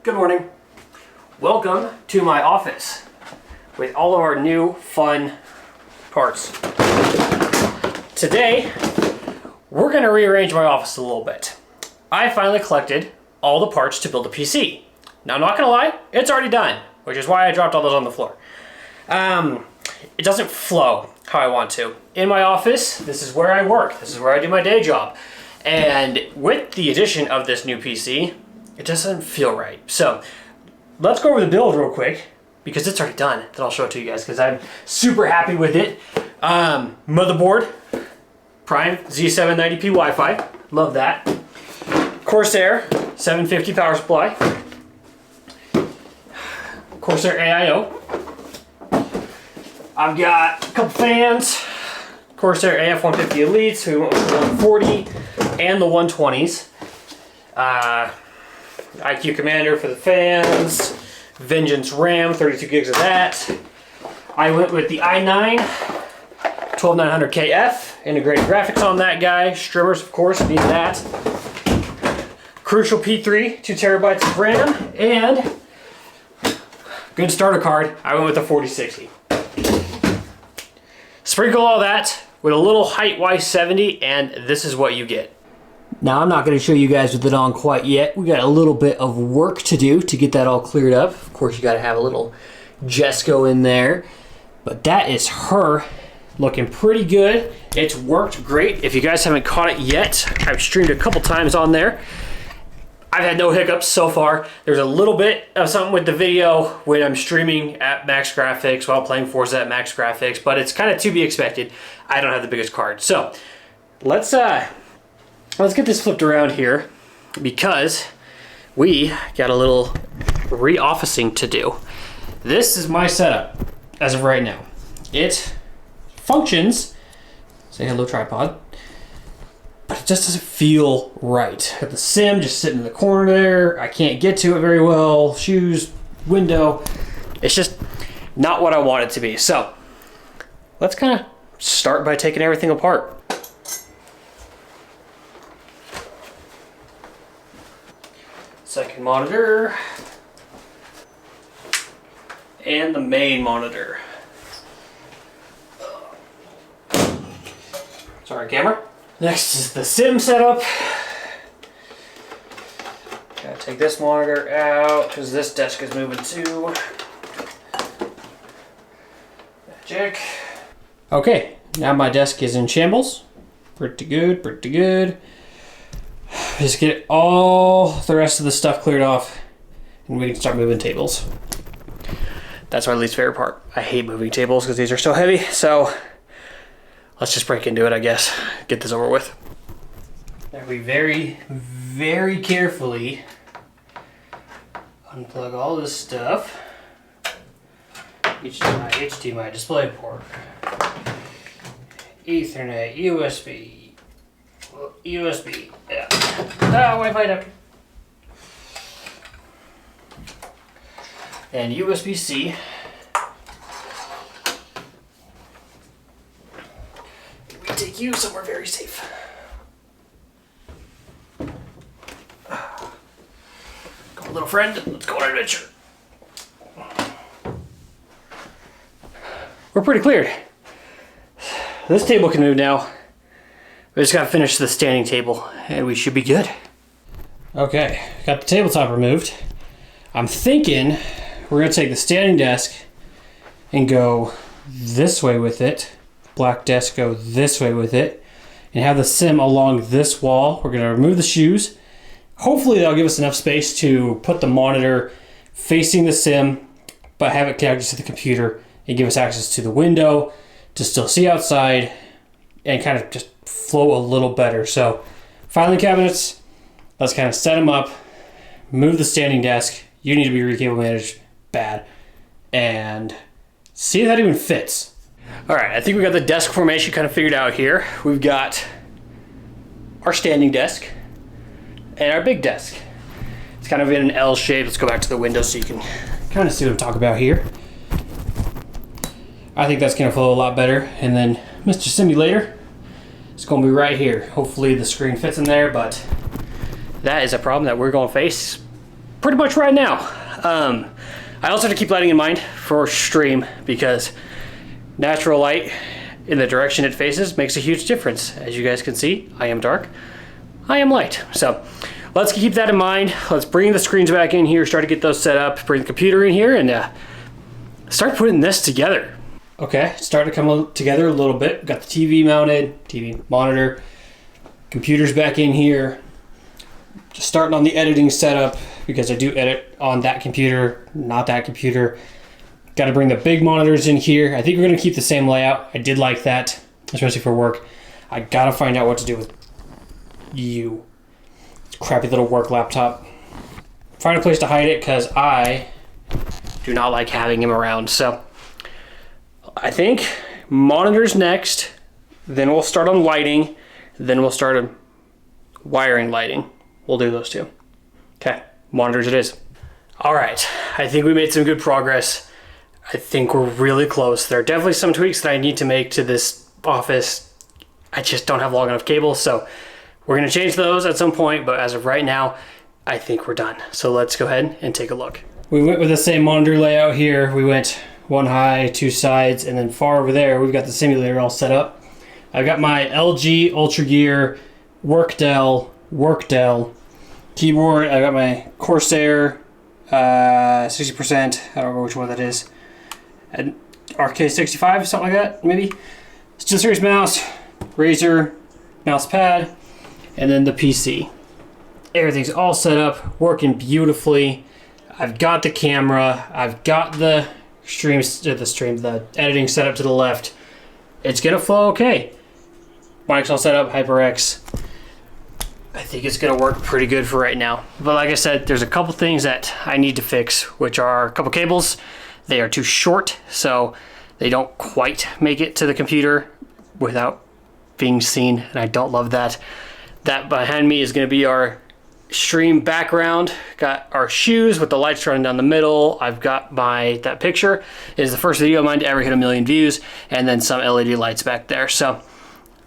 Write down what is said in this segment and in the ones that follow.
Good morning. Welcome to my office with all of our new fun parts. Today, we're going to rearrange my office a little bit. I finally collected all the parts to build a PC. Now, I'm not going to lie, it's already done, which is why I dropped all those on the floor. It doesn't flow how I want to. In my office, this is where I work. This is where I do my day job. And with the addition of this new PC, it doesn't feel right. So let's go over the build real quick because it's already done. Then I'll show it to you guys because I'm super happy with it. Motherboard, Prime Z790p Wi-Fi. Love that. Corsair 750 power supply. Corsair AIO. I've got a couple fans. Corsair AF150 Elites, so we went with the 140 and the 120s. IQ Commander for the fans. Vengeance RAM, 32 gigs of that. I went with the i9 12900KF. Integrated graphics on that guy. Strimmers, of course, need that. Crucial P3, 2 terabytes of RAM, and good starter card. I went with the 4060. Sprinkle all that with a little height Y70, and this is what you get. Now, I'm not going to show you guys with it on quite yet. We got a little bit of work to do to get that all cleared up. Of course, you got to have a little Jesco in there, but that is her looking pretty good. It's worked great. If you guys haven't caught it yet, I've streamed a couple times on there. I've had no hiccups so far. There's a little bit of something with the video when I'm streaming at max graphics while playing Forza at max graphics, but it's kind of to be expected. I don't have the biggest card. So let's get this flipped around here because we got a little re-officing to do. This is my setup as of right now. It functions, say hello tripod, but it just doesn't feel right. Got the sim just sitting in the corner there. I can't get to it very well. Shoes, window. It's just not what I want it to be. So let's kind of start by taking everything apart. Second monitor. And the main monitor. Sorry, camera. Next is the sim setup. Gotta take this monitor out because this desk is moving too. Magic. Okay, now my desk is in shambles. Pretty good, pretty good. Just get all the rest of the stuff cleared off and we can start moving tables. That's my least favorite part. I hate moving tables because these are so heavy, so let's just break into it, I guess. Get this over with. Now we very, very carefully unplug all this stuff. HDMI display port. Ethernet, USB, yeah. Wi-Fi adapter. And USB-C. We take you somewhere very safe. Come on, little friend, let's go on an adventure. We're pretty cleared. This table can move now. We just gotta finish the standing table and we should be good. Okay, got the tabletop removed. I'm thinking we're gonna take the standing desk and go this way with it. Black desk go this way with it and have the sim along this wall. We're gonna remove the shoes. Hopefully that'll give us enough space to put the monitor facing the sim, but have it connected to the computer and give us access to the window to still see outside and kind of just flow a little better. So filing cabinets, let's kind of set them up, move the standing desk. You need to be recable managed bad, and see if that even fits. All right, I think we got the desk formation kind of figured out here. We've got our standing desk and our big desk. It's kind of in an L shape. Let's go back to the window so you can kind of see what I'm talking about here. I think that's gonna flow a lot better. And then Mr. Simulator, it's gonna be right here. Hopefully the screen fits in there, but that is a problem that we're gonna face pretty much right now. I also have to keep lighting in mind for stream because natural light in the direction it faces makes a huge difference. As you guys can see, I am dark, I am light. So let's keep that in mind. Let's bring the screens back in here, start to get those set up, bring the computer in here, and start putting this together. Okay, it's starting to come together a little bit. Got the TV mounted, TV monitor, computers back in here. Just starting on the editing setup because I do edit on that computer, not that computer. Got to bring the big monitors in here. I think we're going to keep the same layout. I did like that, especially for work. I got to find out what to do with you. Crappy little work laptop. Find a place to hide it because I do not like having him around. So I think monitors next, then we'll start on lighting, then we'll start on wiring lighting. We'll do those two. Okay, monitors it is. All right, I think we made some good progress. I think we're really close. There are definitely some tweaks that I need to make to this office. I just don't have long enough cables, so we're gonna change those at some point, but as of right now, I think we're done. So let's go ahead and take a look. We went with the same monitor layout here. We went one high, two sides, and then far over there, we've got the simulator all set up. I've got my LG Ultra Gear Work Dell keyboard. I got my Corsair 60%. I don't know which one that is. And RK65, something like that, maybe. SteelSeries mouse, Razer mouse pad, and then the PC. Everything's all set up, working beautifully. I've got the camera. I've got the the editing set up to the left. It's gonna flow okay. Mic's all set up, HyperX. I think it's gonna work pretty good for right now. But like I said, there's a couple things that I need to fix, which are a couple cables. They are too short, so they don't quite make it to the computer without being seen, and I don't love that. That behind me is gonna be our stream background. Got our shoes with the lights running down the middle. I've got that picture is the first video of mine to ever hit 1 million views, and then some LED lights back there. So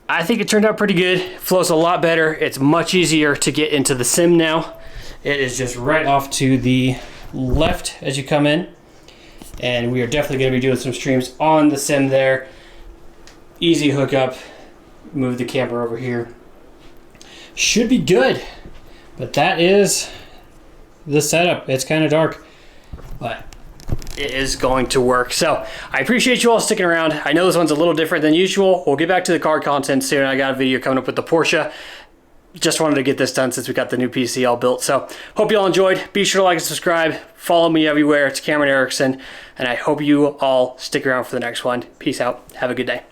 I think it turned out pretty good. It flows a lot better. It's much easier to get into the sim now. It is just right off to the left as you come in. And we are definitely going to be doing some streams on the sim there. Easy hookup. Move the camera over here. Should be good. But that is the setup. It's kind of dark, but it is going to work. So I appreciate you all sticking around. I know this one's a little different than usual. We'll get back to the car content soon. I got a video coming up with the Porsche. Just wanted to get this done since we got the new PC all built. So hope you all enjoyed. Be sure to like and subscribe. Follow me everywhere. It's Cameron Erikson. And I hope you all stick around for the next one. Peace out. Have a good day.